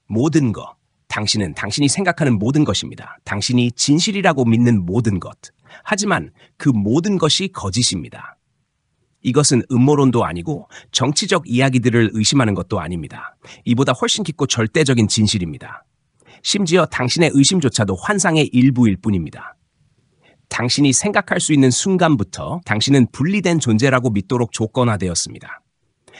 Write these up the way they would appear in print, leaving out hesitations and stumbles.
모든 것. 당신은 당신이 생각하는 모든 것입니다. 당신이 진실이라고 믿는 모든 것. 하지만 그 모든 것이 거짓입니다. 이것은 음모론도 아니고 정치적 이야기들을 의심하는 것도 아닙니다. 이보다 훨씬 깊고 절대적인 진실입니다. 심지어 당신의 의심조차도 환상의 일부일 뿐입니다. 당신이 생각할 수 있는 순간부터 당신은 분리된 존재라고 믿도록 조건화되었습니다.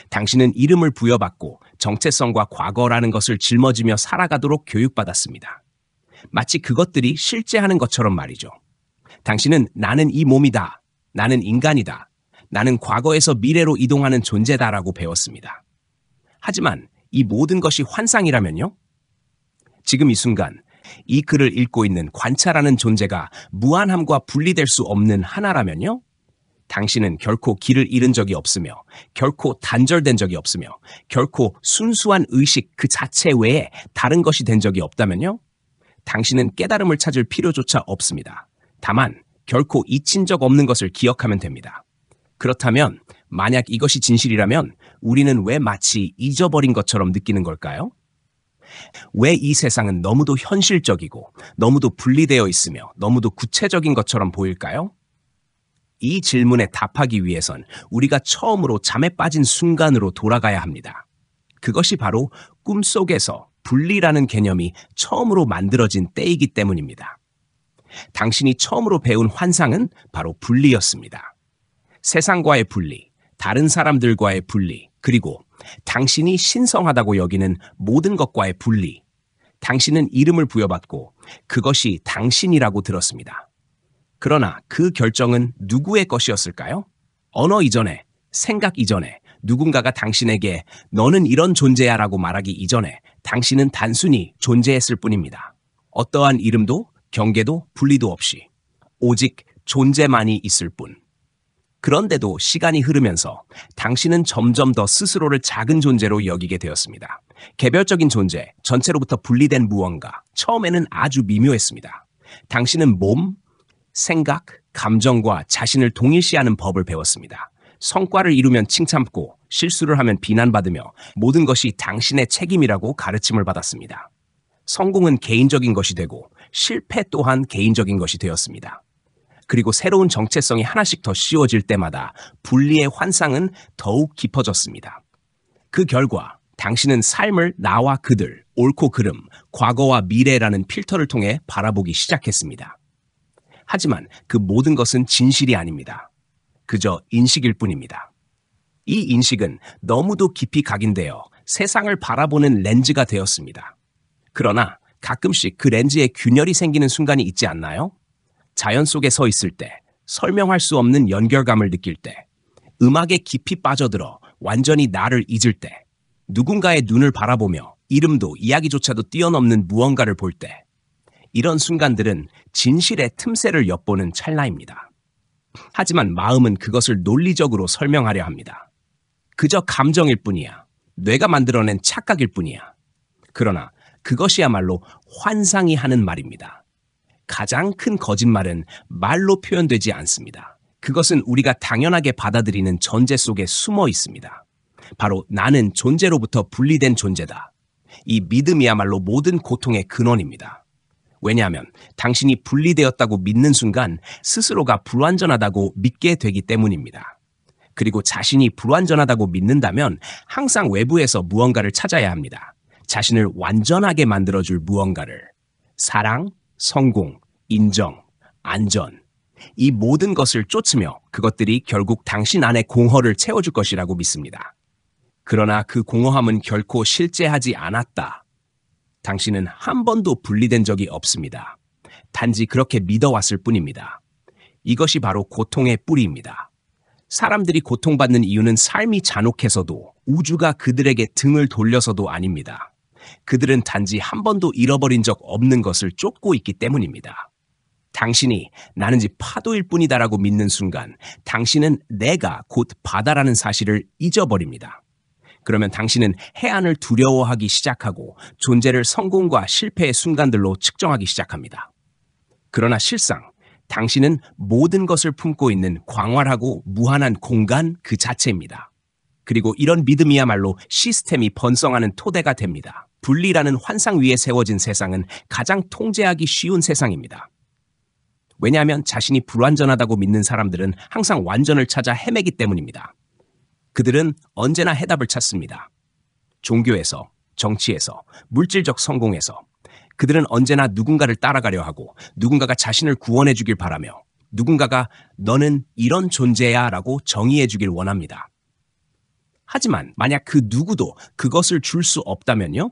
당신은 이름을 부여받고 정체성과 과거라는 것을 짊어지며 살아가도록 교육받았습니다. 마치 그것들이 실제하는 것처럼 말이죠. 당신은 나는 이 몸이다. 나는 인간이다. 나는 과거에서 미래로 이동하는 존재다라고 배웠습니다. 하지만 이 모든 것이 환상이라면요? 지금 이 순간 이 글을 읽고 있는 관찰하는 존재가 무한함과 분리될 수 없는 하나라면요? 당신은 결코 길을 잃은 적이 없으며 결코 단절된 적이 없으며 결코 순수한 의식 그 자체 외에 다른 것이 된 적이 없다면요? 당신은 깨달음을 찾을 필요조차 없습니다. 다만 결코 잊힌 적 없는 것을 기억하면 됩니다. 그렇다면 만약 이것이 진실이라면 우리는 왜 마치 잊어버린 것처럼 느끼는 걸까요? 왜 이 세상은 너무도 현실적이고 너무도 분리되어 있으며 너무도 구체적인 것처럼 보일까요? 이 질문에 답하기 위해선 우리가 처음으로 잠에 빠진 순간으로 돌아가야 합니다. 그것이 바로 꿈속에서 분리라는 개념이 처음으로 만들어진 때이기 때문입니다. 당신이 처음으로 배운 환상은 바로 분리였습니다. 세상과의 분리, 다른 사람들과의 분리, 그리고 당신이 신성하다고 여기는 모든 것과의 분리. 당신은 이름을 부여받고 그것이 당신이라고 들었습니다. 그러나 그 결정은 누구의 것이었을까요? 언어 이전에, 생각 이전에, 누군가가 당신에게 너는 이런 존재야 라고 말하기 이전에 당신은 단순히 존재했을 뿐입니다. 어떠한 이름도, 경계도, 분리도 없이 오직 존재만이 있을 뿐. 그런데도 시간이 흐르면서 당신은 점점 더 스스로를 작은 존재로 여기게 되었습니다. 개별적인 존재, 전체로부터 분리된 무언가, 처음에는 아주 미묘했습니다. 당신은 몸, 생각, 감정과 자신을 동일시하는 법을 배웠습니다. 성과를 이루면 칭찬받고 실수를 하면 비난받으며 모든 것이 당신의 책임이라고 가르침을 받았습니다. 성공은 개인적인 것이 되고 실패 또한 개인적인 것이 되었습니다. 그리고 새로운 정체성이 하나씩 더 씌워질 때마다 분리의 환상은 더욱 깊어졌습니다. 그 결과 당신은 삶을 나와 그들, 옳고 그름, 과거와 미래라는 필터를 통해 바라보기 시작했습니다. 하지만 그 모든 것은 진실이 아닙니다. 그저 인식일 뿐입니다. 이 인식은 너무도 깊이 각인되어 세상을 바라보는 렌즈가 되었습니다. 그러나 가끔씩 그 렌즈에 균열이 생기는 순간이 있지 않나요? 자연 속에 서 있을 때, 설명할 수 없는 연결감을 느낄 때, 음악에 깊이 빠져들어 완전히 나를 잊을 때, 누군가의 눈을 바라보며 이름도 이야기조차도 뛰어넘는 무언가를 볼 때, 이런 순간들은 진실의 틈새를 엿보는 찰나입니다. 하지만 마음은 그것을 논리적으로 설명하려 합니다. 그저 감정일 뿐이야. 뇌가 만들어낸 착각일 뿐이야. 그러나 그것이야말로 환상이 하는 말입니다. 가장 큰 거짓말은 말로 표현되지 않습니다. 그것은 우리가 당연하게 받아들이는 전제 속에 숨어 있습니다. 바로 나는 존재로부터 분리된 존재다. 이 믿음이야말로 모든 고통의 근원입니다. 왜냐하면 당신이 분리되었다고 믿는 순간 스스로가 불완전하다고 믿게 되기 때문입니다. 그리고 자신이 불완전하다고 믿는다면 항상 외부에서 무언가를 찾아야 합니다. 자신을 완전하게 만들어줄 무언가를. 사랑, 성공, 인정, 안전. 이 모든 것을 쫓으며 그것들이 결국 당신 안의 공허를 채워줄 것이라고 믿습니다. 그러나 그 공허함은 결코 실제하지 않았다. 당신은 한 번도 분리된 적이 없습니다. 단지 그렇게 믿어왔을 뿐입니다. 이것이 바로 고통의 뿌리입니다. 사람들이 고통받는 이유는 삶이 잔혹해서도 우주가 그들에게 등을 돌려서도 아닙니다. 그들은 단지 한 번도 잃어버린 적 없는 것을 쫓고 있기 때문입니다. 당신이 나는 지 파도일 뿐이다라고 믿는 순간 당신은 내가 곧 바다라는 사실을 잊어버립니다. 그러면 당신은 해안을 두려워하기 시작하고 존재를 성공과 실패의 순간들로 측정하기 시작합니다. 그러나 실상 당신은 모든 것을 품고 있는 광활하고 무한한 공간 그 자체입니다. 그리고 이런 믿음이야말로 시스템이 번성하는 토대가 됩니다. 분리라는 환상 위에 세워진 세상은 가장 통제하기 쉬운 세상입니다. 왜냐하면 자신이 불완전하다고 믿는 사람들은 항상 완전을 찾아 헤매기 때문입니다. 그들은 언제나 해답을 찾습니다. 종교에서, 정치에서, 물질적 성공에서 그들은 언제나 누군가를 따라가려 하고 누군가가 자신을 구원해 주길 바라며 누군가가 너는 이런 존재야 라고 정의해 주길 원합니다. 하지만 만약 그 누구도 그것을 줄 수 없다면요?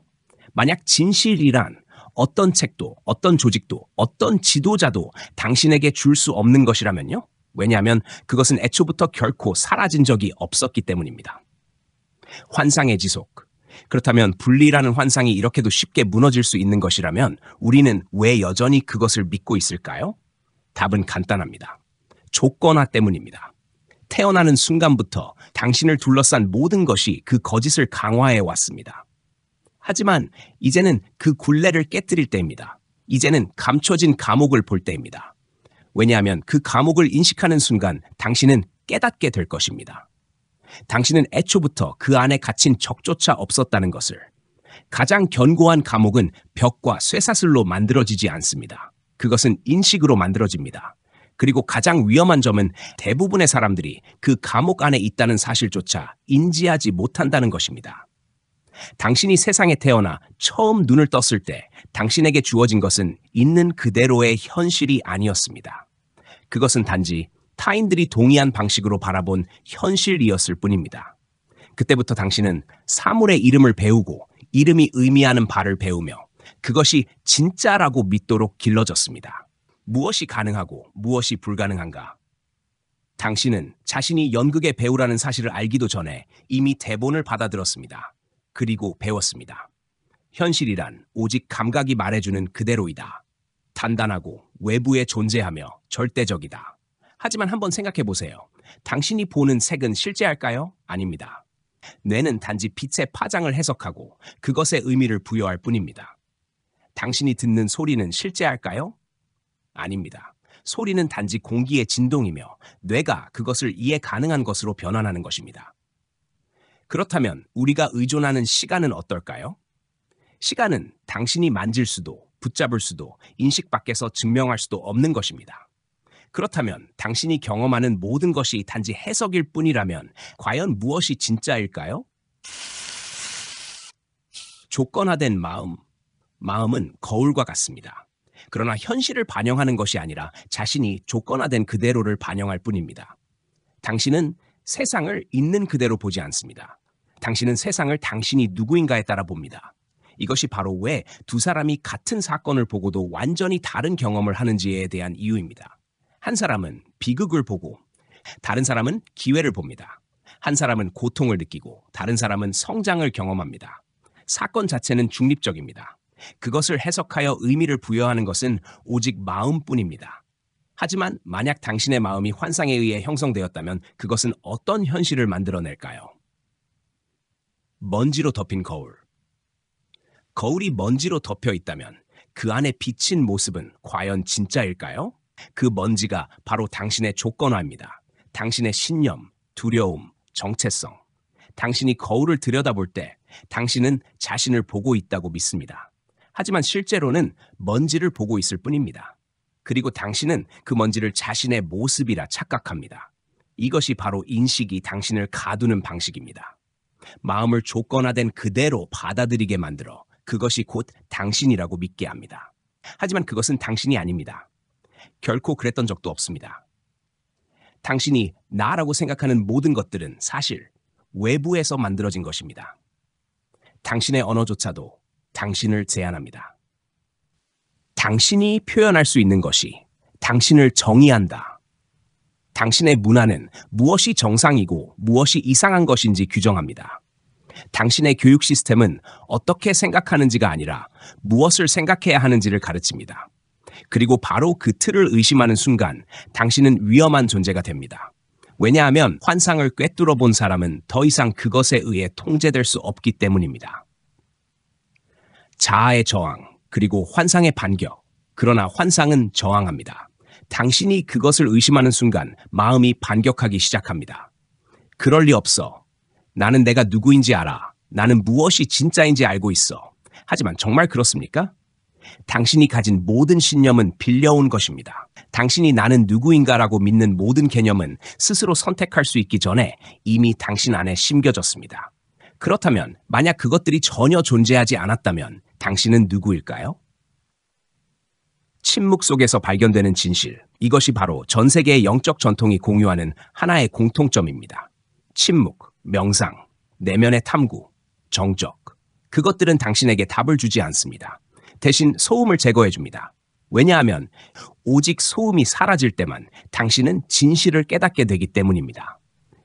만약 진실이란 어떤 책도, 어떤 조직도, 어떤 지도자도 당신에게 줄 수 없는 것이라면요? 왜냐하면 그것은 애초부터 결코 사라진 적이 없었기 때문입니다. 환상의 지속. 그렇다면 분리라는 환상이 이렇게도 쉽게 무너질 수 있는 것이라면 우리는 왜 여전히 그것을 믿고 있을까요? 답은 간단합니다. 조건화 때문입니다. 태어나는 순간부터 당신을 둘러싼 모든 것이 그 거짓을 강화해 왔습니다. 하지만 이제는 그 굴레를 깨뜨릴 때입니다. 이제는 감춰진 감옥을 볼 때입니다. 왜냐하면 그 감옥을 인식하는 순간 당신은 깨닫게 될 것입니다. 당신은 애초부터 그 안에 갇힌 적조차 없었다는 것을. 가장 견고한 감옥은 벽과 쇠사슬로 만들어지지 않습니다. 그것은 인식으로 만들어집니다. 그리고 가장 위험한 점은 대부분의 사람들이 그 감옥 안에 있다는 사실조차 인지하지 못한다는 것입니다. 당신이 세상에 태어나 처음 눈을 떴을 때 당신에게 주어진 것은 있는 그대로의 현실이 아니었습니다. 그것은 단지 타인들이 동의한 방식으로 바라본 현실이었을 뿐입니다. 그때부터 당신은 사물의 이름을 배우고 이름이 의미하는 바를 배우며 그것이 진짜라고 믿도록 길러졌습니다. 무엇이 가능하고 무엇이 불가능한가? 당신은 자신이 연극의 배우라는 사실을 알기도 전에 이미 대본을 받아들었습니다. 그리고 배웠습니다. 현실이란 오직 감각이 말해주는 그대로이다. 단단하고 외부에 존재하며 절대적이다. 하지만 한번 생각해 보세요. 당신이 보는 색은 실제할까요? 아닙니다. 뇌는 단지 빛의 파장을 해석하고 그것의 의미를 부여할 뿐입니다. 당신이 듣는 소리는 실제할까요? 아닙니다. 소리는 단지 공기의 진동이며 뇌가 그것을 이해 가능한 것으로 변환하는 것입니다. 그렇다면 우리가 의존하는 시간은 어떨까요? 시간은 당신이 만질 수도 붙잡을 수도 인식 밖에서 증명할 수도 없는 것입니다. 그렇다면 당신이 경험하는 모든 것이 단지 해석일 뿐이라면 과연 무엇이 진짜일까요? 조건화된 마음은 거울과 같습니다. 그러나 현실을 반영하는 것이 아니라 자신이 조건화된 그대로를 반영할 뿐입니다. 당신은 세상을 있는 그대로 보지 않습니다. 당신은 세상을 당신이 누구인가에 따라 봅니다. 이것이 바로 왜 두 사람이 같은 사건을 보고도 완전히 다른 경험을 하는지에 대한 이유입니다. 한 사람은 비극을 보고 다른 사람은 기회를 봅니다. 한 사람은 고통을 느끼고 다른 사람은 성장을 경험합니다. 사건 자체는 중립적입니다. 그것을 해석하여 의미를 부여하는 것은 오직 마음뿐입니다. 하지만 만약 당신의 마음이 환상에 의해 형성되었다면 그것은 어떤 현실을 만들어낼까요? 먼지로 덮인 거울. 거울이 먼지로 덮여 있다면 그 안에 비친 모습은 과연 진짜일까요? 그 먼지가 바로 당신의 조건화입니다. 당신의 신념, 두려움, 정체성. 당신이 거울을 들여다볼 때 당신은 자신을 보고 있다고 믿습니다. 하지만 실제로는 먼지를 보고 있을 뿐입니다. 그리고 당신은 그 먼지를 자신의 모습이라 착각합니다. 이것이 바로 인식이 당신을 가두는 방식입니다. 마음을 조건화된 그대로 받아들이게 만들어 그것이 곧 당신이라고 믿게 합니다. 하지만 그것은 당신이 아닙니다. 결코 그랬던 적도 없습니다. 당신이 나라고 생각하는 모든 것들은 사실 외부에서 만들어진 것입니다. 당신의 언어조차도 당신을 제한합니다. 당신이 표현할 수 있는 것이 당신을 정의한다. 당신의 문화는 무엇이 정상이고 무엇이 이상한 것인지 규정합니다. 당신의 교육 시스템은 어떻게 생각하는지가 아니라 무엇을 생각해야 하는지를 가르칩니다. 그리고 바로 그 틀을 의심하는 순간 당신은 위험한 존재가 됩니다. 왜냐하면 환상을 꿰뚫어 본 사람은 더 이상 그것에 의해 통제될 수 없기 때문입니다. 자아의 저항, 그리고 환상의 반격. 그러나 환상은 저항합니다. 당신이 그것을 의심하는 순간 마음이 반격하기 시작합니다. 그럴 리 없어. 나는 내가 누구인지 알아. 나는 무엇이 진짜인지 알고 있어. 하지만 정말 그렇습니까? 당신이 가진 모든 신념은 빌려온 것입니다. 당신이 나는 누구인가라고 믿는 모든 개념은 스스로 선택할 수 있기 전에 이미 당신 안에 심겨졌습니다. 그렇다면 만약 그것들이 전혀 존재하지 않았다면 당신은 누구일까요? 침묵 속에서 발견되는 진실. 이것이 바로 전 세계의 영적 전통이 공유하는 하나의 공통점입니다. 침묵, 명상, 내면의 탐구, 정적. 그것들은 당신에게 답을 주지 않습니다. 대신 소음을 제거해줍니다. 왜냐하면 오직 소음이 사라질 때만 당신은 진실을 깨닫게 되기 때문입니다.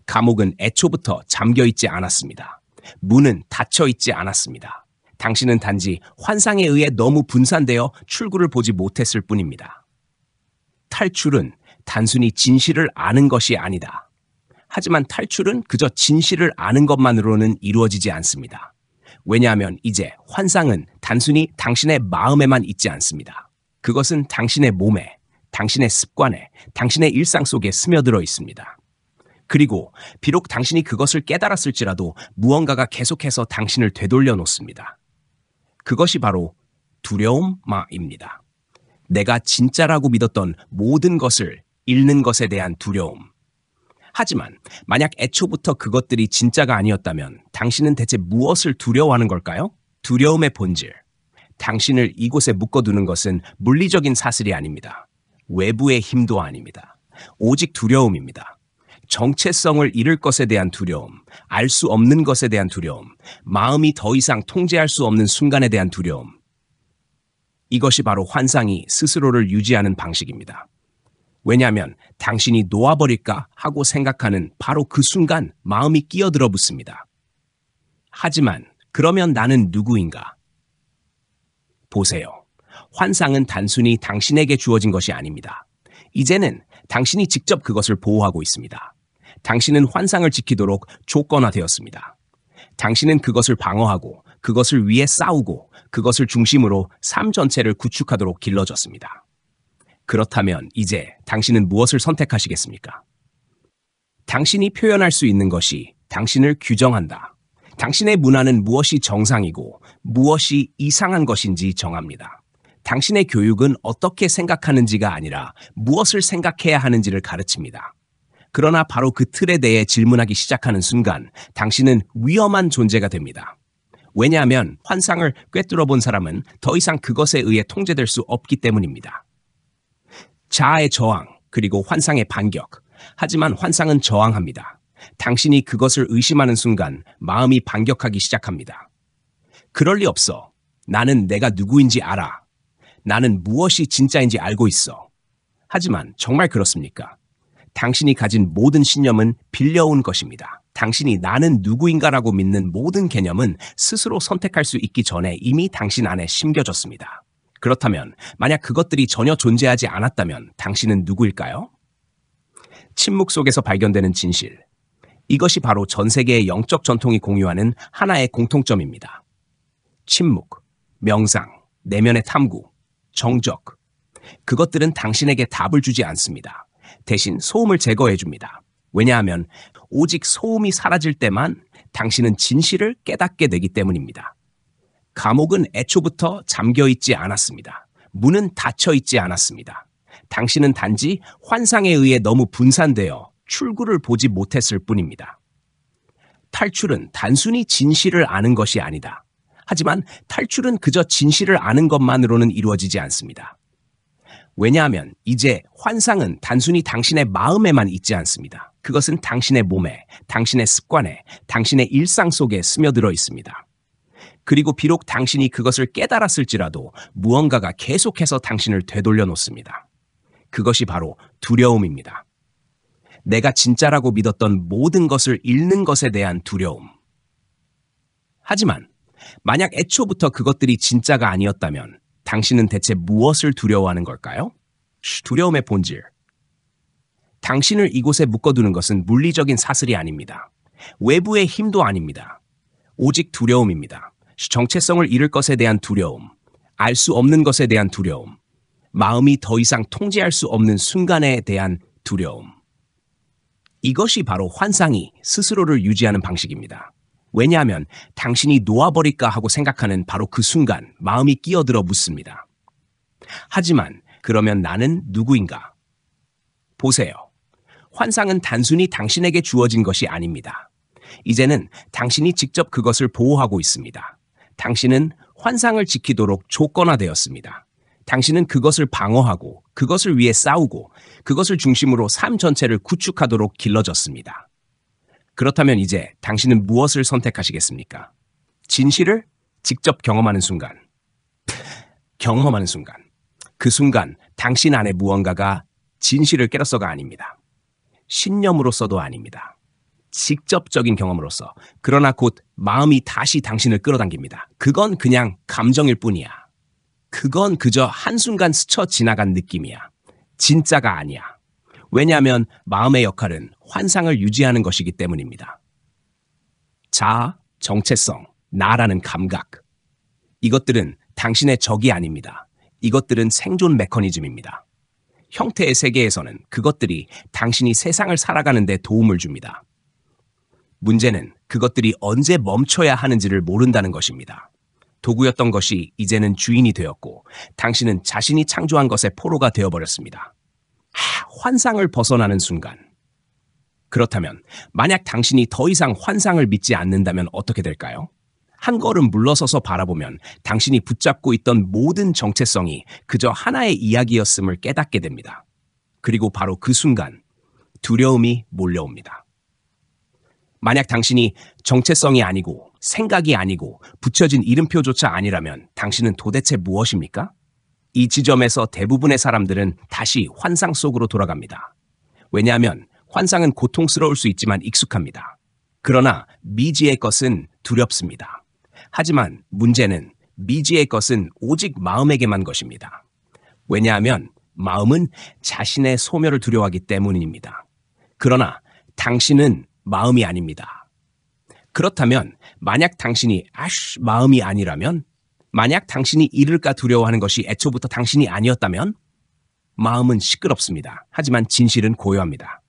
감옥은 애초부터 잠겨있지 않았습니다. 문은 닫혀있지 않았습니다. 당신은 단지 환상에 의해 너무 분산되어 출구를 보지 못했을 뿐입니다. 탈출은 단순히 진실을 아는 것이 아니다. 하지만 탈출은 그저 진실을 아는 것만으로는 이루어지지 않습니다. 왜냐하면 이제 환상은 단순히 당신의 마음에만 있지 않습니다. 그것은 당신의 몸에, 당신의 습관에, 당신의 일상 속에 스며들어 있습니다. 그리고 비록 당신이 그것을 깨달았을지라도 무언가가 계속해서 당신을 되돌려 놓습니다. 그것이 바로 두려움입니다. 내가 진짜라고 믿었던 모든 것을 잃는 것에 대한 두려움. 하지만 만약 애초부터 그것들이 진짜가 아니었다면 당신은 대체 무엇을 두려워하는 걸까요? 두려움의 본질. 당신을 이곳에 묶어두는 것은 물리적인 사슬이 아닙니다. 외부의 힘도 아닙니다. 오직 두려움입니다. 정체성을 잃을 것에 대한 두려움, 알 수 없는 것에 대한 두려움, 마음이 더 이상 통제할 수 없는 순간에 대한 두려움. 이것이 바로 환상이 스스로를 유지하는 방식입니다. 왜냐하면 당신이 놓아버릴까 하고 생각하는 바로 그 순간 마음이 끼어들어 붙습니다. 하지만 그러면 나는 누구인가? 보세요. 환상은 단순히 당신에게 주어진 것이 아닙니다. 이제는 당신이 직접 그것을 보호하고 있습니다. 당신은 환상을 지키도록 조건화되었습니다. 당신은 그것을 방어하고 그것을 위해 싸우고 그것을 중심으로 삶 전체를 구축하도록 길러졌습니다. 그렇다면 이제 당신은 무엇을 선택하시겠습니까? 당신이 표현할 수 있는 것이 당신을 규정한다. 당신의 문화는 무엇이 정상이고 무엇이 이상한 것인지 정합니다. 당신의 교육은 어떻게 생각하는지가 아니라 무엇을 생각해야 하는지를 가르칩니다. 그러나 바로 그 틀에 대해 질문하기 시작하는 순간 당신은 위험한 존재가 됩니다. 왜냐하면 환상을 꿰뚫어 본 사람은 더 이상 그것에 의해 통제될 수 없기 때문입니다. 자아의 저항, 그리고 환상의 반격. 하지만 환상은 저항합니다. 당신이 그것을 의심하는 순간 마음이 반격하기 시작합니다. 그럴 리 없어. 나는 내가 누구인지 알아. 나는 무엇이 진짜인지 알고 있어. 하지만 정말 그렇습니까? 당신이 가진 모든 신념은 빌려온 것입니다. 당신이 나는 누구인가라고 믿는 모든 개념은 스스로 선택할 수 있기 전에 이미 당신 안에 심겨졌습니다. 그렇다면 만약 그것들이 전혀 존재하지 않았다면 당신은 누구일까요? 침묵 속에서 발견되는 진실. 이것이 바로 전 세계의 영적 전통이 공유하는 하나의 공통점입니다. 침묵, 명상, 내면의 탐구, 정적. 그것들은 당신에게 답을 주지 않습니다. 대신 소음을 제거해줍니다. 왜냐하면 오직 소음이 사라질 때만 당신은 진실을 깨닫게 되기 때문입니다. 감옥은 애초부터 잠겨있지 않았습니다. 문은 닫혀있지 않았습니다. 당신은 단지 환상에 의해 너무 분산되어 출구를 보지 못했을 뿐입니다. 탈출은 단순히 진실을 아는 것이 아니다. 하지만 탈출은 그저 진실을 아는 것만으로는 이루어지지 않습니다. 왜냐하면 이제 환상은 단순히 당신의 마음에만 있지 않습니다. 그것은 당신의 몸에, 당신의 습관에, 당신의 일상 속에 스며들어 있습니다. 그리고 비록 당신이 그것을 깨달았을지라도 무언가가 계속해서 당신을 되돌려 놓습니다. 그것이 바로 두려움입니다. 내가 진짜라고 믿었던 모든 것을 잃는 것에 대한 두려움. 하지만 만약 애초부터 그것들이 진짜가 아니었다면 당신은 대체 무엇을 두려워하는 걸까요? 두려움의 본질. 당신을 이곳에 묶어두는 것은 물리적인 사슬이 아닙니다. 외부의 힘도 아닙니다. 오직 두려움입니다. 정체성을 잃을 것에 대한 두려움, 알 수 없는 것에 대한 두려움, 마음이 더 이상 통제할 수 없는 순간에 대한 두려움. 이것이 바로 환상이 스스로를 유지하는 방식입니다. 왜냐하면 당신이 놓아버릴까 하고 생각하는 바로 그 순간 마음이 끼어들어 묻습니다. 하지만 그러면 나는 누구인가? 보세요. 환상은 단순히 당신에게 주어진 것이 아닙니다. 이제는 당신이 직접 그것을 보호하고 있습니다. 당신은 환상을 지키도록 조건화되었습니다. 당신은 그것을 방어하고 그것을 위해 싸우고 그것을 중심으로 삶 전체를 구축하도록 길러졌습니다. 그렇다면 이제 당신은 무엇을 선택하시겠습니까? 진실을 직접 경험하는 순간. 경험하는 순간. 그 순간 당신 안에 무언가가 진실을 깨렀어가 아닙니다. 신념으로서도 아닙니다. 직접적인 경험으로서. 그러나 곧 마음이 다시 당신을 끌어당깁니다. 그건 그냥 감정일 뿐이야. 그건 그저 한순간 스쳐 지나간 느낌이야. 진짜가 아니야. 왜냐하면 마음의 역할은 환상을 유지하는 것이기 때문입니다. 자아, 정체성, 나라는 감각. 이것들은 당신의 적이 아닙니다. 이것들은 생존 메커니즘입니다. 형태의 세계에서는 그것들이 당신이 세상을 살아가는 데 도움을 줍니다. 문제는 그것들이 언제 멈춰야 하는지를 모른다는 것입니다. 도구였던 것이 이제는 주인이 되었고 당신은 자신이 창조한 것의 포로가 되어버렸습니다. 환상을 벗어나는 순간. 그렇다면 만약 당신이 더 이상 환상을 믿지 않는다면 어떻게 될까요? 한 걸음 물러서서 바라보면 당신이 붙잡고 있던 모든 정체성이 그저 하나의 이야기였음을 깨닫게 됩니다. 그리고 바로 그 순간 두려움이 몰려옵니다. 만약 당신이 정체성이 아니고 생각이 아니고 붙여진 이름표조차 아니라면 당신은 도대체 무엇입니까? 이 지점에서 대부분의 사람들은 다시 환상 속으로 돌아갑니다. 왜냐하면 환상은 고통스러울 수 있지만 익숙합니다. 그러나 미지의 것은 두렵습니다. 하지만 문제는 미지의 것은 오직 마음에게만 것입니다. 왜냐하면 마음은 자신의 소멸을 두려워하기 때문입니다. 그러나 당신은 마음이 아닙니다. 그렇다면 만약 당신이 마음이 아니라면, 만약 당신이 잃을까 두려워하는 것이 애초부터 당신이 아니었다면 마음은 시끄럽습니다. 하지만 진실은 고요합니다.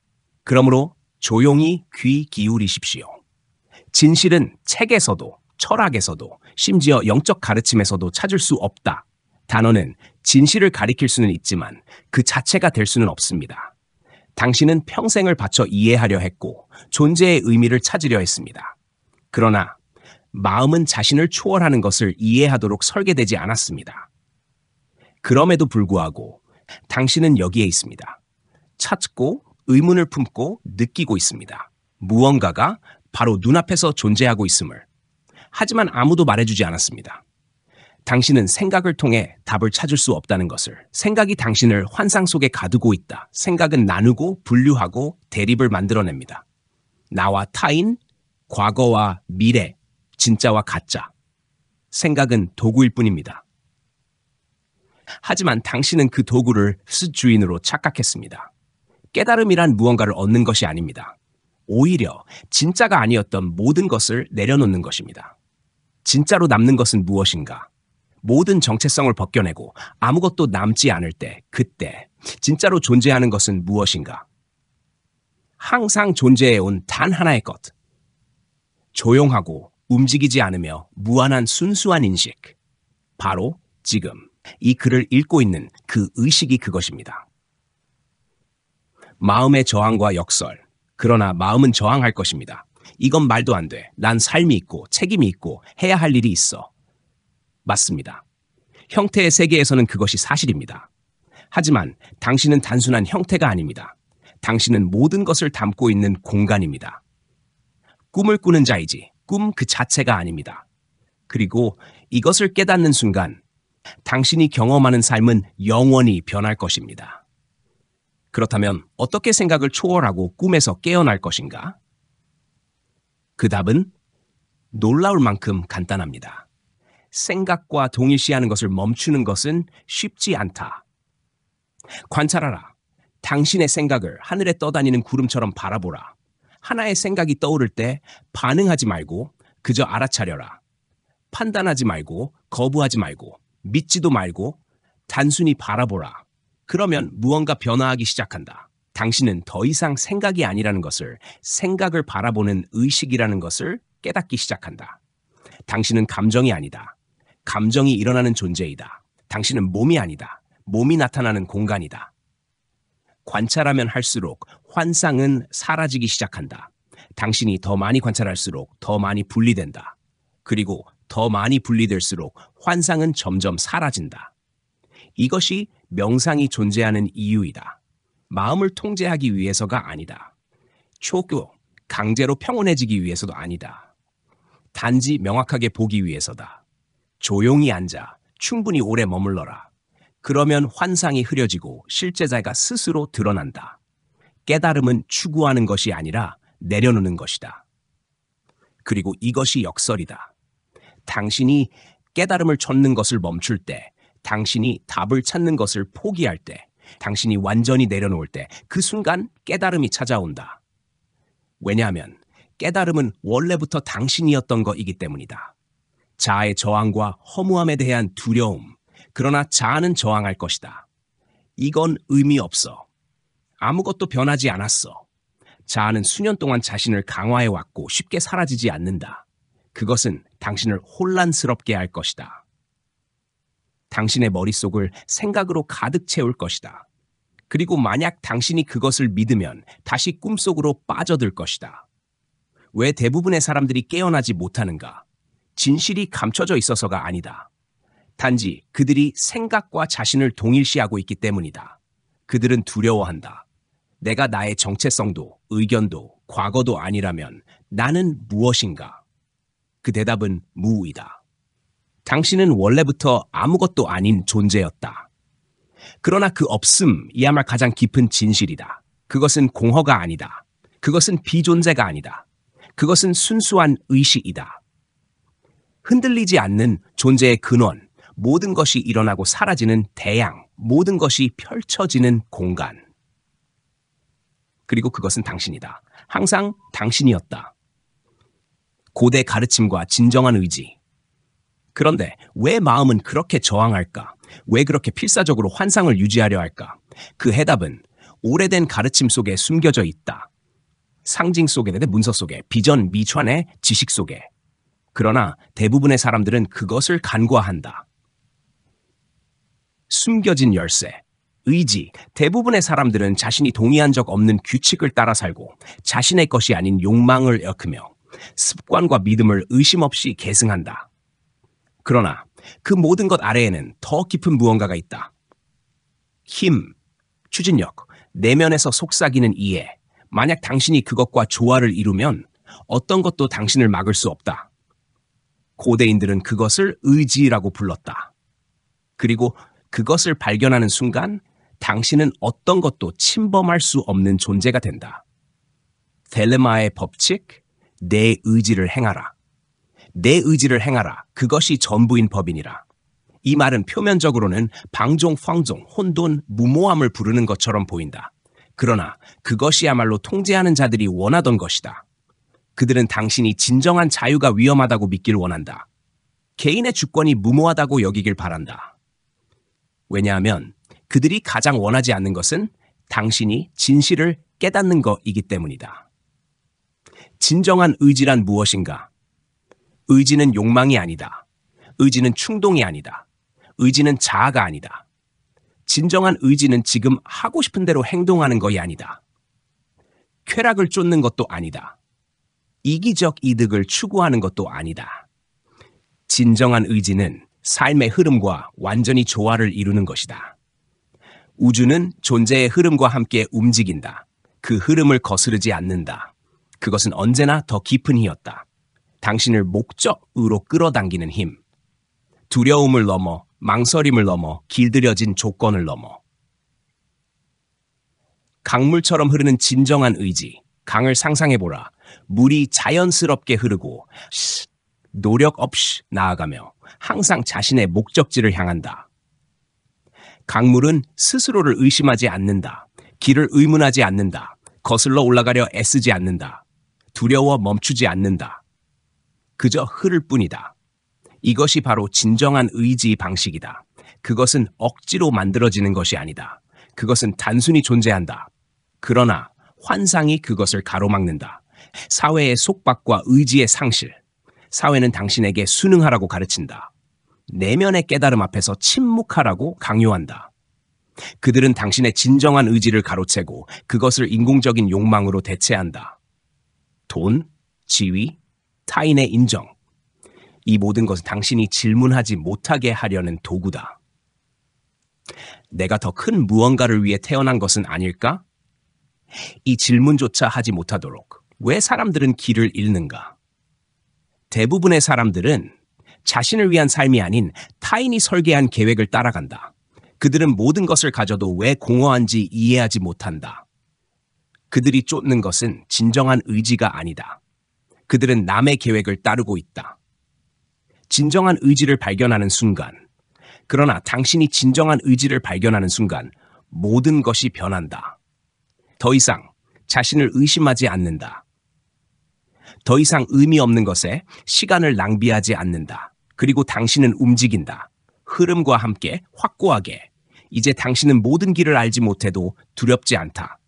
그러므로 조용히 귀 기울이십시오. 진실은 책에서도 철학에서도 심지어 영적 가르침에서도 찾을 수 없다. 단어는 진실을 가리킬 수는 있지만 그 자체가 될 수는 없습니다. 당신은 평생을 바쳐 이해하려 했고 존재의 의미를 찾으려 했습니다. 그러나 마음은 자신을 초월하는 것을 이해하도록 설계되지 않았습니다. 그럼에도 불구하고 당신은 여기에 있습니다. 찾고 의문을 품고 느끼고 있습니다. 무언가가 바로 눈앞에서 존재하고 있음을. 하지만 아무도 말해주지 않았습니다. 당신은 생각을 통해 답을 찾을 수 없다는 것을, 생각이 당신을 환상 속에 가두고 있다. 생각은 나누고 분류하고 대립을 만들어냅니다. 나와 타인, 과거와 미래, 진짜와 가짜. 생각은 도구일 뿐입니다. 하지만 당신은 그 도구를 주인으로 착각했습니다. 깨달음이란 무언가를 얻는 것이 아닙니다. 오히려 진짜가 아니었던 모든 것을 내려놓는 것입니다. 진짜로 남는 것은 무엇인가? 모든 정체성을 벗겨내고 아무것도 남지 않을 때, 그때 진짜로 존재하는 것은 무엇인가? 항상 존재해온 단 하나의 것. 조용하고 움직이지 않으며 무한한 순수한 인식. 바로 지금 이 글을 읽고 있는 그 의식이 그것입니다. 마음의 저항과 역설. 그러나 마음은 저항할 것입니다. 이건 말도 안 돼. 난 삶이 있고 책임이 있고 해야 할 일이 있어. 맞습니다. 형태의 세계에서는 그것이 사실입니다. 하지만 당신은 단순한 형태가 아닙니다. 당신은 모든 것을 담고 있는 공간입니다. 꿈을 꾸는 자이지 꿈 그 자체가 아닙니다. 그리고 이것을 깨닫는 순간 당신이 경험하는 삶은 영원히 변할 것입니다. 그렇다면 어떻게 생각을 초월하고 꿈에서 깨어날 것인가? 그 답은 놀라울 만큼 간단합니다. 생각과 동일시하는 것을 멈추는 것은 쉽지 않다. 관찰하라. 당신의 생각을 하늘에 떠다니는 구름처럼 바라보라. 하나의 생각이 떠오를 때 반응하지 말고 그저 알아차려라. 판단하지 말고 거부하지 말고 믿지도 말고 단순히 바라보라. 그러면 무언가 변화하기 시작한다. 당신은 더 이상 생각이 아니라는 것을, 생각을 바라보는 의식이라는 것을 깨닫기 시작한다. 당신은 감정이 아니다. 감정이 일어나는 존재이다. 당신은 몸이 아니다. 몸이 나타나는 공간이다. 관찰하면 할수록 환상은 사라지기 시작한다. 당신이 더 많이 관찰할수록 더 많이 분리된다. 그리고 더 많이 분리될수록 환상은 점점 사라진다. 이것이 명상이 존재하는 이유이다. 마음을 통제하기 위해서가 아니다. 초교, 강제로 평온해지기 위해서도 아니다. 단지 명확하게 보기 위해서다. 조용히 앉아 충분히 오래 머물러라. 그러면 환상이 흐려지고 실제자가 스스로 드러난다. 깨달음은 추구하는 것이 아니라 내려놓는 것이다. 그리고 이것이 역설이다. 당신이 깨달음을 찾는 것을 멈출 때, 당신이 답을 찾는 것을 포기할 때, 당신이 완전히 내려놓을 때, 그 순간 깨달음이 찾아온다. 왜냐하면 깨달음은 원래부터 당신이었던 것이기 때문이다. 자아의 저항과 허무함에 대한 두려움, 그러나 자아는 저항할 것이다. 이건 의미 없어. 아무것도 변하지 않았어. 자아는 수년 동안 자신을 강화해왔고 쉽게 사라지지 않는다. 그것은 당신을 혼란스럽게 할 것이다. 당신의 머릿속을 생각으로 가득 채울 것이다. 그리고 만약 당신이 그것을 믿으면 다시 꿈속으로 빠져들 것이다. 왜 대부분의 사람들이 깨어나지 못하는가? 진실이 감춰져 있어서가 아니다. 단지 그들이 생각과 자신을 동일시하고 있기 때문이다. 그들은 두려워한다. 내가 나의 정체성도, 의견도, 과거도 아니라면 나는 무엇인가? 그 대답은 무이다. 당신은 원래부터 아무것도 아닌 존재였다. 그러나 그 없음이야말로 가장 깊은 진실이다. 그것은 공허가 아니다. 그것은 비존재가 아니다. 그것은 순수한 의식이다. 흔들리지 않는 존재의 근원, 모든 것이 일어나고 사라지는 대양, 모든 것이 펼쳐지는 공간. 그리고 그것은 당신이다. 항상 당신이었다. 고대 가르침과 진정한 의지. 그런데 왜 마음은 그렇게 저항할까? 왜 그렇게 필사적으로 환상을 유지하려 할까? 그 해답은 오래된 가르침 속에 숨겨져 있다. 상징 속에, 문서 속에, 비전 미천의 지식 속에. 그러나 대부분의 사람들은 그것을 간과한다. 숨겨진 열쇠, 의지. 대부분의 사람들은 자신이 동의한 적 없는 규칙을 따라 살고 자신의 것이 아닌 욕망을 엮으며 습관과 믿음을 의심 없이 계승한다. 그러나 그 모든 것 아래에는 더 깊은 무언가가 있다. 힘, 추진력, 내면에서 속삭이는 이해. 만약 당신이 그것과 조화를 이루면 어떤 것도 당신을 막을 수 없다. 고대인들은 그것을 의지라고 불렀다. 그리고 그것을 발견하는 순간 당신은 어떤 것도 침범할 수 없는 존재가 된다. 델레마의 법칙, 내 의지를 행하라. 내 의지를 행하라. 그것이 전부인 법이니라. 이 말은 표면적으로는 방종, 황종, 혼돈, 무모함을 부르는 것처럼 보인다. 그러나 그것이야말로 통제하는 자들이 원하던 것이다. 그들은 당신이 진정한 자유가 위험하다고 믿길 원한다. 개인의 주권이 무모하다고 여기길 바란다. 왜냐하면 그들이 가장 원하지 않는 것은 당신이 진실을 깨닫는 것이기 때문이다. 진정한 의지란 무엇인가? 의지는 욕망이 아니다. 의지는 충동이 아니다. 의지는 자아가 아니다. 진정한 의지는 지금 하고 싶은 대로 행동하는 것이 아니다. 쾌락을 쫓는 것도 아니다. 이기적 이득을 추구하는 것도 아니다. 진정한 의지는 삶의 흐름과 완전히 조화를 이루는 것이다. 우주는 존재의 흐름과 함께 움직인다. 그 흐름을 거스르지 않는다. 그것은 언제나 더 깊은 힘이었다. 당신을 목적으로 끌어당기는 힘. 두려움을 넘어, 망설임을 넘어, 길들여진 조건을 넘어. 강물처럼 흐르는 진정한 의지. 강을 상상해보라. 물이 자연스럽게 흐르고 노력 없이 나아가며 항상 자신의 목적지를 향한다. 강물은 스스로를 의심하지 않는다. 길을 의문하지 않는다. 거슬러 올라가려 애쓰지 않는다. 두려워 멈추지 않는다. 그저 흐를 뿐이다. 이것이 바로 진정한 의지 방식이다. 그것은 억지로 만들어지는 것이 아니다. 그것은 단순히 존재한다. 그러나 환상이 그것을 가로막는다. 사회의 속박과 의지의 상실. 사회는 당신에게 순응하라고 가르친다. 내면의 깨달음 앞에서 침묵하라고 강요한다. 그들은 당신의 진정한 의지를 가로채고 그것을 인공적인 욕망으로 대체한다. 돈, 지위, 타인의 인정. 이 모든 것은 당신이 질문하지 못하게 하려는 도구다. 내가 더 큰 무언가를 위해 태어난 것은 아닐까? 이 질문조차 하지 못하도록 왜 사람들은 길을 잃는가? 대부분의 사람들은 자신을 위한 삶이 아닌 타인이 설계한 계획을 따라간다. 그들은 모든 것을 가져도 왜 공허한지 이해하지 못한다. 그들이 쫓는 것은 진정한 의지가 아니다. 그들은 남의 계획을 따르고 있다. 진정한 의지를 발견하는 순간, 그러나 당신이 진정한 의지를 발견하는 순간 모든 것이 변한다. 더 이상 자신을 의심하지 않는다. 더 이상 의미 없는 것에 시간을 낭비하지 않는다. 그리고 당신은 움직인다. 흐름과 함께 확고하게. 이제 당신은 모든 길을 알지 못해도 두렵지 않다.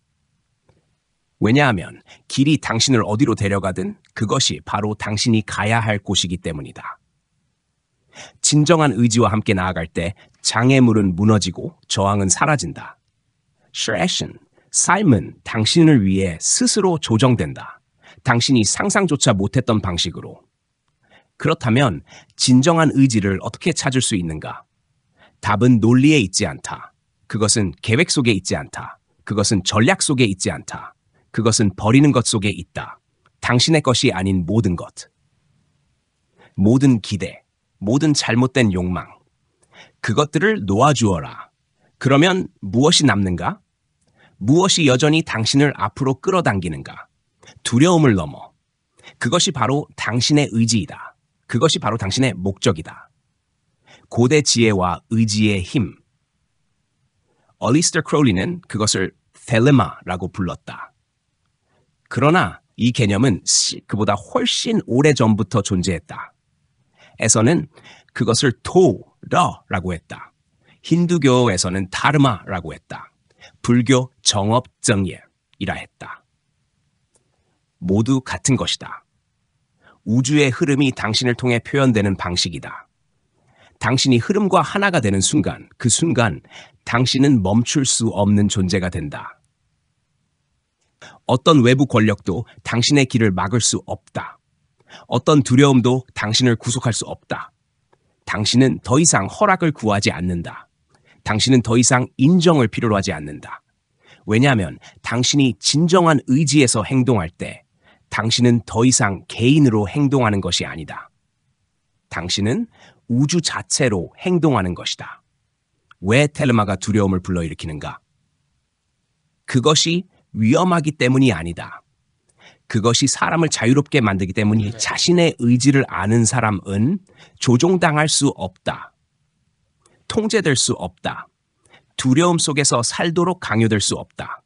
왜냐하면 길이 당신을 어디로 데려가든 그것이 바로 당신이 가야 할 곳이기 때문이다. 진정한 의지와 함께 나아갈 때 장애물은 무너지고 저항은 사라진다. 슈레션, 삶은 당신을 위해 스스로 조정된다. 당신이 상상조차 못했던 방식으로. 그렇다면 진정한 의지를 어떻게 찾을 수 있는가? 답은 논리에 있지 않다. 그것은 계획 속에 있지 않다. 그것은 전략 속에 있지 않다. 그것은 버리는 것 속에 있다. 당신의 것이 아닌 모든 것. 모든 기대, 모든 잘못된 욕망. 그것들을 놓아주어라. 그러면 무엇이 남는가? 무엇이 여전히 당신을 앞으로 끌어당기는가? 두려움을 넘어. 그것이 바로 당신의 의지이다. 그것이 바로 당신의 목적이다. 고대 지혜와 의지의 힘. 얼리스터 크롤리는 그것을 텔레마라고 불렀다. 그러나 이 개념은 그보다 훨씬 오래전부터 존재했다. 에서는 그것을 토러라고 했다. 힌두교에서는 다르마라고 했다. 불교 정업정예이라 했다. 모두 같은 것이다. 우주의 흐름이 당신을 통해 표현되는 방식이다. 당신이 흐름과 하나가 되는 순간, 그 순간 당신은 멈출 수 없는 존재가 된다. 어떤 외부 권력도 당신의 길을 막을 수 없다. 어떤 두려움도 당신을 구속할 수 없다. 당신은 더 이상 허락을 구하지 않는다. 당신은 더 이상 인정을 필요로 하지 않는다. 왜냐하면 당신이 진정한 의지에서 행동할 때 당신은 더 이상 개인으로 행동하는 것이 아니다. 당신은 우주 자체로 행동하는 것이다. 왜 텔레마가 두려움을 불러일으키는가? 그것이 위험하기 때문이 아니다. 그것이 사람을 자유롭게 만들기 때문이 자신의 의지를 아는 사람은 조종당할 수 없다. 통제될 수 없다. 두려움 속에서 살도록 강요될 수 없다.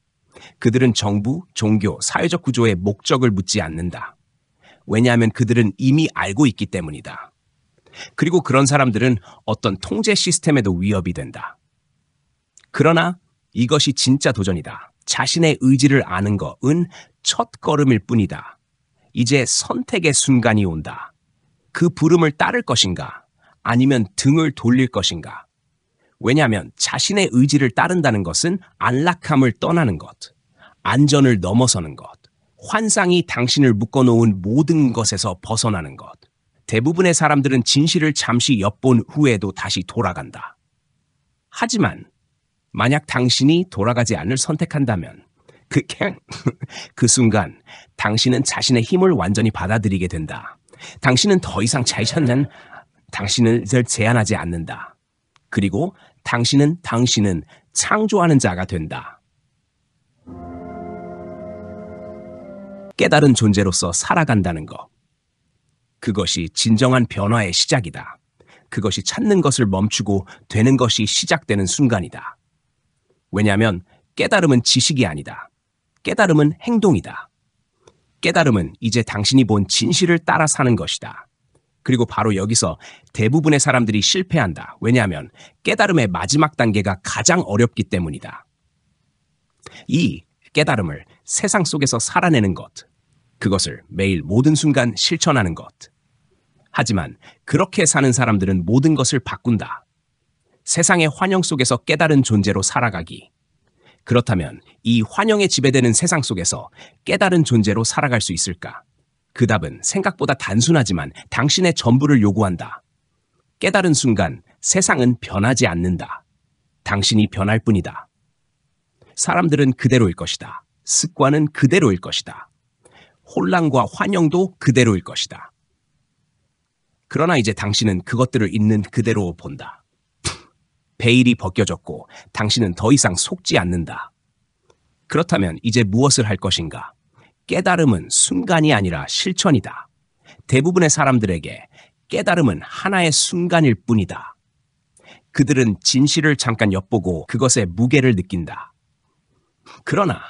그들은 정부, 종교, 사회적 구조의 목적을 묻지 않는다. 왜냐하면 그들은 이미 알고 있기 때문이다. 그리고 그런 사람들은 어떤 통제 시스템에도 위협이 된다. 그러나 이것이 진짜 도전이다. 자신의 의지를 아는 것은 첫 걸음일 뿐이다. 이제 선택의 순간이 온다. 그 부름을 따를 것인가? 아니면 등을 돌릴 것인가? 왜냐하면 자신의 의지를 따른다는 것은 안락함을 떠나는 것, 안전을 넘어서는 것, 환상이 당신을 묶어놓은 모든 것에서 벗어나는 것. 대부분의 사람들은 진실을 잠시 엿본 후에도 다시 돌아간다. 하지만 만약 당신이 돌아가지 않을 선택한다면 그 순간 당신은 자신의 힘을 완전히 받아들이게 된다. 당신은 더 이상 자신은 당신을 제한하지 않는다. 그리고 당신은 창조하는 자가 된다. 깨달은 존재로서 살아간다는 것. 그것이 진정한 변화의 시작이다. 그것이 찾는 것을 멈추고 되는 것이 시작되는 순간이다. 왜냐하면 깨달음은 지식이 아니다. 깨달음은 행동이다. 깨달음은 이제 당신이 본 진실을 따라 사는 것이다. 그리고 바로 여기서 대부분의 사람들이 실패한다. 왜냐하면 깨달음의 마지막 단계가 가장 어렵기 때문이다. 이 깨달음을 세상 속에서 살아내는 것, 그것을 매일 모든 순간 실천하는 것. 하지만 그렇게 사는 사람들은 모든 것을 바꾼다. 세상의 환영 속에서 깨달은 존재로 살아가기. 그렇다면 이 환영에 지배되는 세상 속에서 깨달은 존재로 살아갈 수 있을까? 그 답은 생각보다 단순하지만 당신의 전부를 요구한다. 깨달은 순간 세상은 변하지 않는다. 당신이 변할 뿐이다. 사람들은 그대로일 것이다. 습관은 그대로일 것이다. 혼란과 환영도 그대로일 것이다. 그러나 이제 당신은 그것들을 있는 그대로 본다. 베일이 벗겨졌고 당신은 더 이상 속지 않는다. 그렇다면 이제 무엇을 할 것인가? 깨달음은 순간이 아니라 실천이다. 대부분의 사람들에게 깨달음은 하나의 순간일 뿐이다. 그들은 진실을 잠깐 엿보고 그것의 무게를 느낀다. 그러나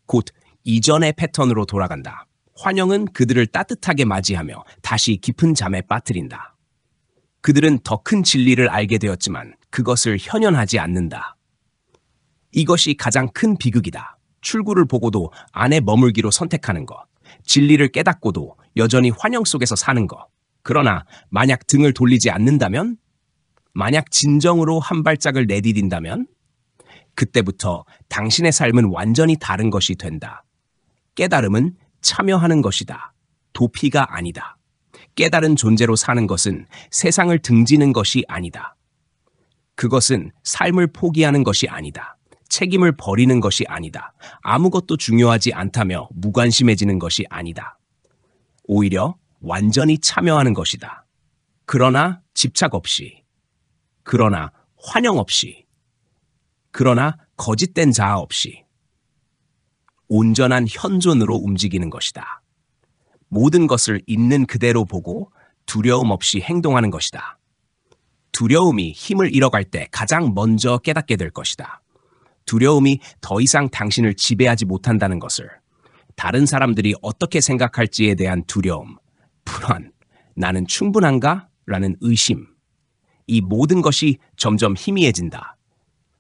곧 이전의 패턴으로 돌아간다. 환영은 그들을 따뜻하게 맞이하며 다시 깊은 잠에 빠뜨린다. 그들은 더 큰 진리를 알게 되었지만 그것을 현현하지 않는다. 이것이 가장 큰 비극이다. 출구를 보고도 안에 머물기로 선택하는 것. 진리를 깨닫고도 여전히 환영 속에서 사는 것. 그러나 만약 등을 돌리지 않는다면? 만약 진정으로 한 발짝을 내디딘다면? 그때부터 당신의 삶은 완전히 다른 것이 된다. 깨달음은 참여하는 것이다. 도피가 아니다. 깨달은 존재로 사는 것은 세상을 등지는 것이 아니다. 그것은 삶을 포기하는 것이 아니다. 책임을 버리는 것이 아니다. 아무것도 중요하지 않다며 무관심해지는 것이 아니다. 오히려 완전히 참여하는 것이다. 그러나 집착 없이, 그러나 환영 없이, 그러나 거짓된 자아 없이 온전한 현존으로 움직이는 것이다. 모든 것을 있는 그대로 보고 두려움 없이 행동하는 것이다. 두려움이 힘을 잃어갈 때 가장 먼저 깨닫게 될 것이다. 두려움이 더 이상 당신을 지배하지 못한다는 것을, 다른 사람들이 어떻게 생각할지에 대한 두려움, 불안, 나는 충분한가? 라는 의심. 이 모든 것이 점점 희미해진다.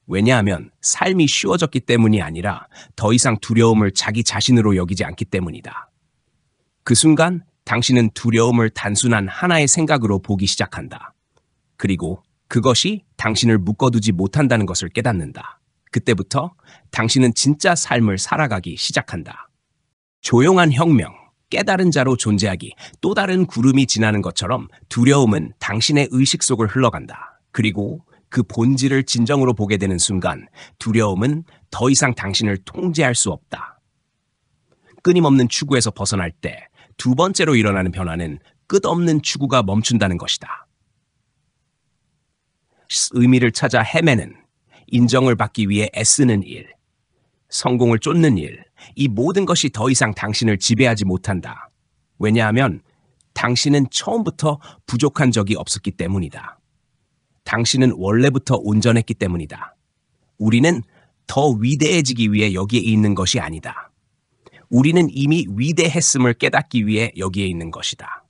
왜냐하면 삶이 쉬워졌기 때문이 아니라 더 이상 두려움을 자기 자신으로 여기지 않기 때문이다. 그 순간 당신은 두려움을 단순한 하나의 생각으로 보기 시작한다. 그리고 그것이 당신을 묶어두지 못한다는 것을 깨닫는다. 그때부터 당신은 진짜 삶을 살아가기 시작한다. 조용한 혁명, 깨달은 자로 존재하기, 또 다른 구름이 지나는 것처럼 두려움은 당신의 의식 속을 흘러간다. 그리고 그 본질을 진정으로 보게 되는 순간 두려움은 더 이상 당신을 통제할 수 없다. 끊임없는 추구에서 벗어날 때 두 번째로 일어나는 변화는 끝없는 추구가 멈춘다는 것이다. 의미를 찾아 헤매는, 인정을 받기 위해 애쓰는 일, 성공을 쫓는 일, 이 모든 것이 더 이상 당신을 지배하지 못한다. 왜냐하면 당신은 처음부터 부족한 적이 없었기 때문이다. 당신은 원래부터 온전했기 때문이다. 우리는 더 위대해지기 위해 여기에 있는 것이 아니다. 우리는 이미 위대했음을 깨닫기 위해 여기에 있는 것이다.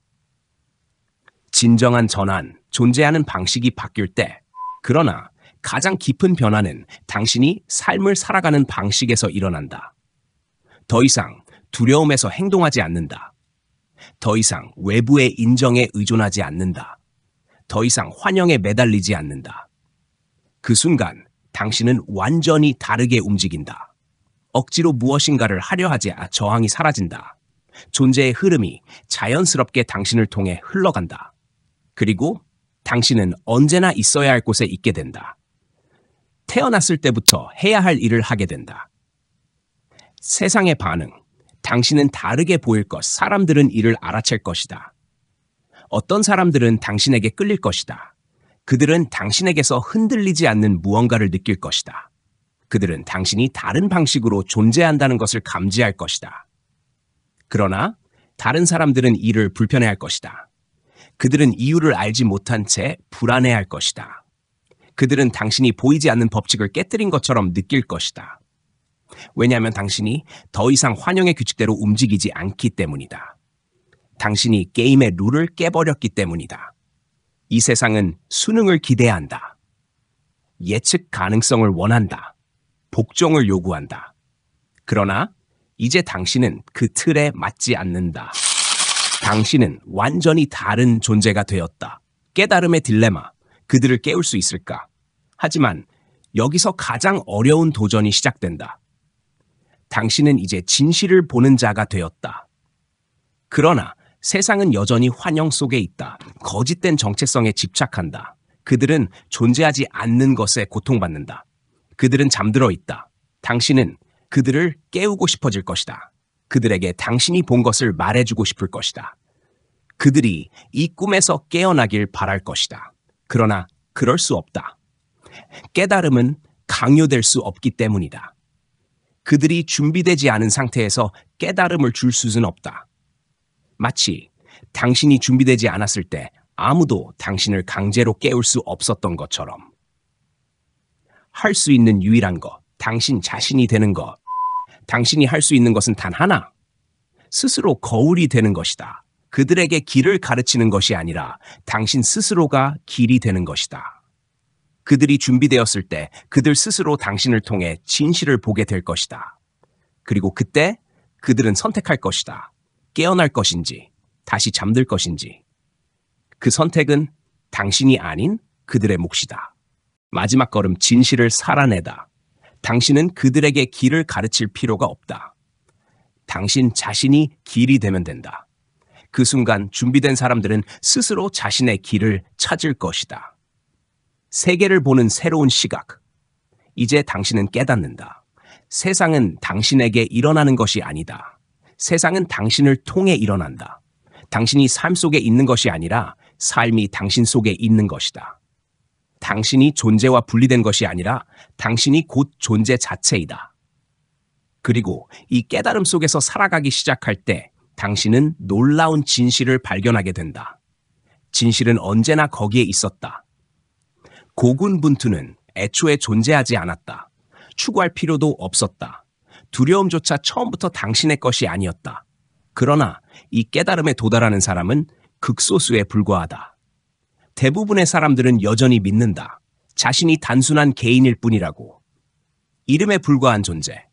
진정한 전환, 존재하는 방식이 바뀔 때, 그러나 가장 깊은 변화는 당신이 삶을 살아가는 방식에서 일어난다. 더 이상 두려움에서 행동하지 않는다. 더 이상 외부의 인정에 의존하지 않는다. 더 이상 환영에 매달리지 않는다. 그 순간 당신은 완전히 다르게 움직인다. 억지로 무엇인가를 하려 하지 저항이 사라진다. 존재의 흐름이 자연스럽게 당신을 통해 흘러간다. 그리고 당신은 언제나 있어야 할 곳에 있게 된다. 태어났을 때부터 해야 할 일을 하게 된다. 세상의 반응, 당신은 다르게 보일 것, 사람들은 이를 알아챌 것이다. 어떤 사람들은 당신에게 끌릴 것이다. 그들은 당신에게서 흔들리지 않는 무언가를 느낄 것이다. 그들은 당신이 다른 방식으로 존재한다는 것을 감지할 것이다. 그러나 다른 사람들은 이를 불편해할 것이다. 그들은 이유를 알지 못한 채 불안해할 것이다. 그들은 당신이 보이지 않는 법칙을 깨뜨린 것처럼 느낄 것이다. 왜냐하면 당신이 더 이상 환영의 규칙대로 움직이지 않기 때문이다. 당신이 게임의 룰을 깨버렸기 때문이다. 이 세상은 수능을 기대한다. 예측 가능성을 원한다. 복종을 요구한다. 그러나 이제 당신은 그 틀에 맞지 않는다. 당신은 완전히 다른 존재가 되었다. 깨달음의 딜레마. 그들을 깨울 수 있을까? 하지만 여기서 가장 어려운 도전이 시작된다. 당신은 이제 진실을 보는 자가 되었다. 그러나 세상은 여전히 환영 속에 있다. 거짓된 정체성에 집착한다. 그들은 존재하지 않는 것에 고통받는다. 그들은 잠들어 있다. 당신은 그들을 깨우고 싶어질 것이다. 그들에게 당신이 본 것을 말해주고 싶을 것이다. 그들이 이 꿈에서 깨어나길 바랄 것이다. 그러나 그럴 수 없다. 깨달음은 강요될 수 없기 때문이다. 그들이 준비되지 않은 상태에서 깨달음을 줄 수는 없다. 마치 당신이 준비되지 않았을 때 아무도 당신을 강제로 깨울 수 없었던 것처럼. 할 수 있는 유일한 것, 당신 자신이 되는 것. 당신이 할 수 있는 것은 단 하나. 스스로 거울이 되는 것이다. 그들에게 길을 가르치는 것이 아니라 당신 스스로가 길이 되는 것이다. 그들이 준비되었을 때 그들 스스로 당신을 통해 진실을 보게 될 것이다. 그리고 그때 그들은 선택할 것이다. 깨어날 것인지, 다시 잠들 것인지. 그 선택은 당신이 아닌 그들의 몫이다. 마지막 걸음, 진실을 살아내다. 당신은 그들에게 길을 가르칠 필요가 없다. 당신 자신이 길이 되면 된다. 그 순간 준비된 사람들은 스스로 자신의 길을 찾을 것이다. 세계를 보는 새로운 시각. 이제 당신은 깨닫는다. 세상은 당신에게 일어나는 것이 아니다. 세상은 당신을 통해 일어난다. 당신이 삶 속에 있는 것이 아니라 삶이 당신 속에 있는 것이다. 당신이 존재와 분리된 것이 아니라 당신이 곧 존재 자체이다. 그리고 이 깨달음 속에서 살아가기 시작할 때 당신은 놀라운 진실을 발견하게 된다. 진실은 언제나 거기에 있었다. 고군분투는 애초에 존재하지 않았다. 추구할 필요도 없었다. 두려움조차 처음부터 당신의 것이 아니었다. 그러나 이 깨달음에 도달하는 사람은 극소수에 불과하다. 대부분의 사람들은 여전히 믿는다. 자신이 단순한 개인일 뿐이라고. 이름에 불과한 존재,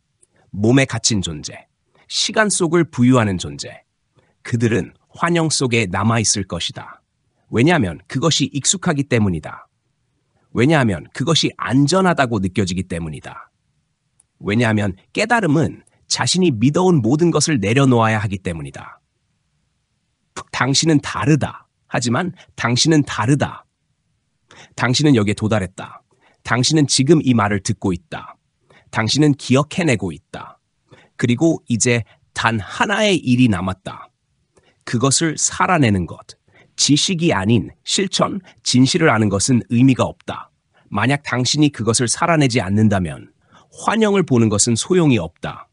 몸에 갇힌 존재, 시간 속을 부유하는 존재. 그들은 환영 속에 남아있을 것이다. 왜냐하면 그것이 익숙하기 때문이다. 왜냐하면 그것이 안전하다고 느껴지기 때문이다. 왜냐하면 깨달음은 자신이 믿어온 모든 것을 내려놓아야 하기 때문이다. 당신은 다르다. 하지만 당신은 다르다. 당신은 여기에 도달했다. 당신은 지금 이 말을 듣고 있다. 당신은 기억해내고 있다. 그리고 이제 단 하나의 일이 남았다. 그것을 살아내는 것. 지식이 아닌 실천, 진실을 아는 것은 의미가 없다. 만약 당신이 그것을 살아내지 않는다면 환영을 보는 것은 소용이 없다.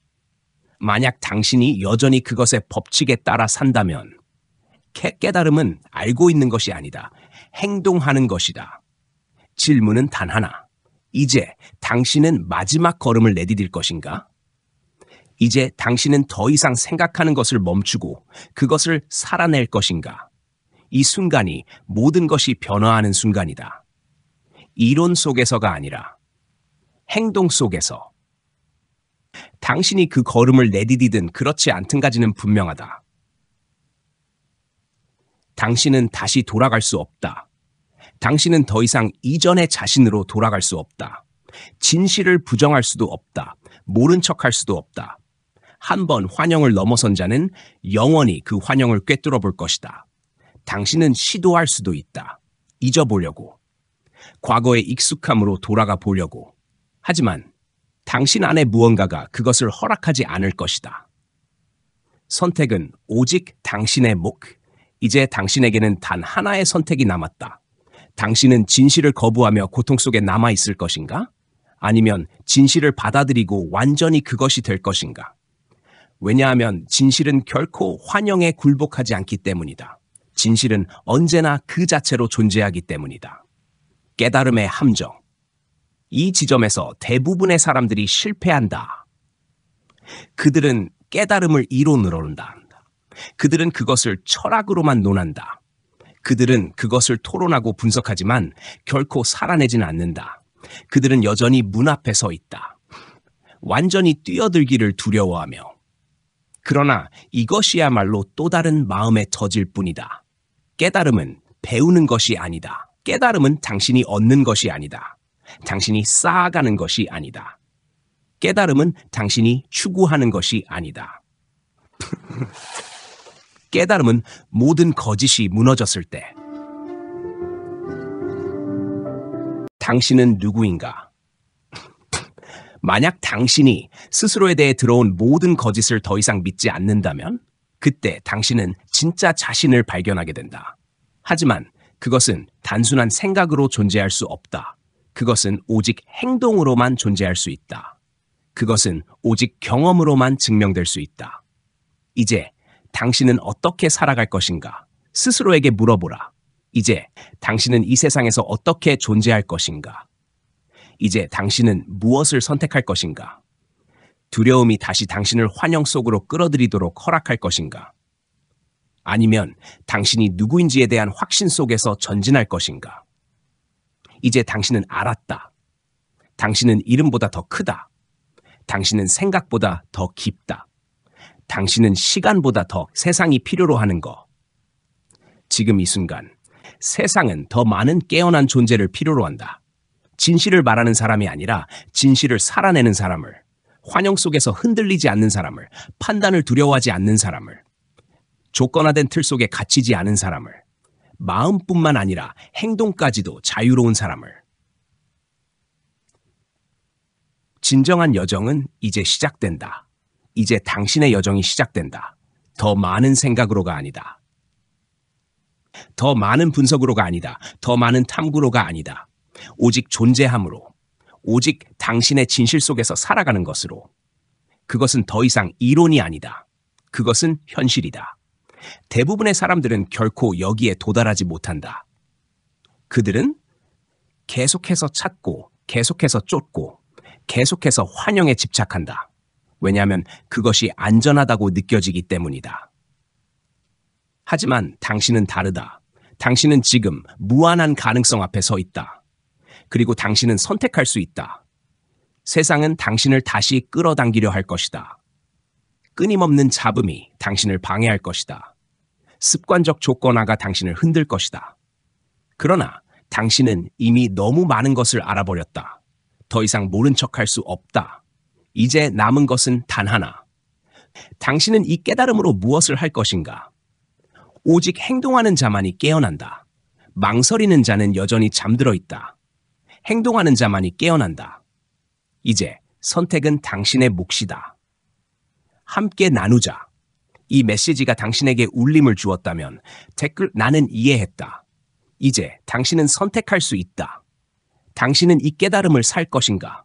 만약 당신이 여전히 그것의 법칙에 따라 산다면 깨달음은 알고 있는 것이 아니다. 행동하는 것이다. 질문은 단 하나. 이제 당신은 마지막 걸음을 내디딜 것인가? 이제 당신은 더 이상 생각하는 것을 멈추고 그것을 살아낼 것인가? 이 순간이 모든 것이 변화하는 순간이다. 이론 속에서가 아니라 행동 속에서. 당신이 그 걸음을 내디디든 그렇지 않든가지는 분명하다. 당신은 다시 돌아갈 수 없다. 당신은 더 이상 이전의 자신으로 돌아갈 수 없다. 진실을 부정할 수도 없다. 모른 척할 수도 없다. 한 번 환영을 넘어선 자는 영원히 그 환영을 꿰뚫어 볼 것이다. 당신은 시도할 수도 있다. 잊어보려고. 과거의 익숙함으로 돌아가 보려고. 하지만 당신 안에 무언가가 그것을 허락하지 않을 것이다. 선택은 오직 당신의 몫. 이제 당신에게는 단 하나의 선택이 남았다. 당신은 진실을 거부하며 고통 속에 남아있을 것인가? 아니면 진실을 받아들이고 완전히 그것이 될 것인가? 왜냐하면 진실은 결코 환영에 굴복하지 않기 때문이다. 진실은 언제나 그 자체로 존재하기 때문이다. 깨달음의 함정. 이 지점에서 대부분의 사람들이 실패한다. 그들은 깨달음을 이론으로 논다. 그들은 그것을 철학으로만 논한다. 그들은 그것을 토론하고 분석하지만 결코 살아내지는 않는다. 그들은 여전히 문 앞에 서 있다. 완전히 뛰어들기를 두려워하며 그러나 이것이야말로 또 다른 마음의 저질 뿐이다. 깨달음은 배우는 것이 아니다. 깨달음은 당신이 얻는 것이 아니다. 당신이 쌓아가는 것이 아니다. 깨달음은 당신이 추구하는 것이 아니다. 깨달음은 모든 거짓이 무너졌을 때 당신은 누구인가? 만약 당신이 스스로에 대해 들어온 모든 거짓을 더 이상 믿지 않는다면 그때 당신은 진짜 자신을 발견하게 된다. 하지만 그것은 단순한 생각으로 존재할 수 없다. 그것은 오직 행동으로만 존재할 수 있다. 그것은 오직 경험으로만 증명될 수 있다. 이제 당신은 어떻게 살아갈 것인가? 스스로에게 물어보라. 이제 당신은 이 세상에서 어떻게 존재할 것인가? 이제 당신은 무엇을 선택할 것인가? 두려움이 다시 당신을 환영 속으로 끌어들이도록 허락할 것인가? 아니면 당신이 누구인지에 대한 확신 속에서 전진할 것인가? 이제 당신은 알았다. 당신은 이름보다 더 크다. 당신은 생각보다 더 깊다. 당신은 시간보다 더 세상이 필요로 하는 거. 지금 이 순간 세상은 더 많은 깨어난 존재를 필요로 한다. 진실을 말하는 사람이 아니라 진실을 살아내는 사람을, 환영 속에서 흔들리지 않는 사람을, 판단을 두려워하지 않는 사람을, 조건화된 틀 속에 갇히지 않은 사람을, 마음뿐만 아니라 행동까지도 자유로운 사람을. 진정한 여정은 이제 시작된다. 이제 당신의 여정이 시작된다. 더 많은 생각으로가 아니다. 더 많은 분석으로가 아니다. 더 많은 탐구로가 아니다. 오직 존재함으로, 오직 당신의 진실 속에서 살아가는 것으로. 그것은 더 이상 이론이 아니다. 그것은 현실이다. 대부분의 사람들은 결코 여기에 도달하지 못한다. 그들은 계속해서 찾고, 계속해서 쫓고, 계속해서 환영에 집착한다. 왜냐하면 그것이 안전하다고 느껴지기 때문이다. 하지만 당신은 다르다. 당신은 지금 무한한 가능성 앞에 서 있다. 그리고 당신은 선택할 수 있다. 세상은 당신을 다시 끌어당기려 할 것이다. 끊임없는 잡음이 당신을 방해할 것이다. 습관적 조건화가 당신을 흔들 것이다. 그러나 당신은 이미 너무 많은 것을 알아버렸다. 더 이상 모른 척할 수 없다. 이제 남은 것은 단 하나. 당신은 이 깨달음으로 무엇을 할 것인가? 오직 행동하는 자만이 깨어난다. 망설이는 자는 여전히 잠들어 있다. 행동하는 자만이 깨어난다. 이제 선택은 당신의 몫이다. 함께 나누자. 이 메시지가 당신에게 울림을 주었다면 댓글 나는 이해했다. 이제 당신은 선택할 수 있다. 당신은 이 깨달음을 살 것인가?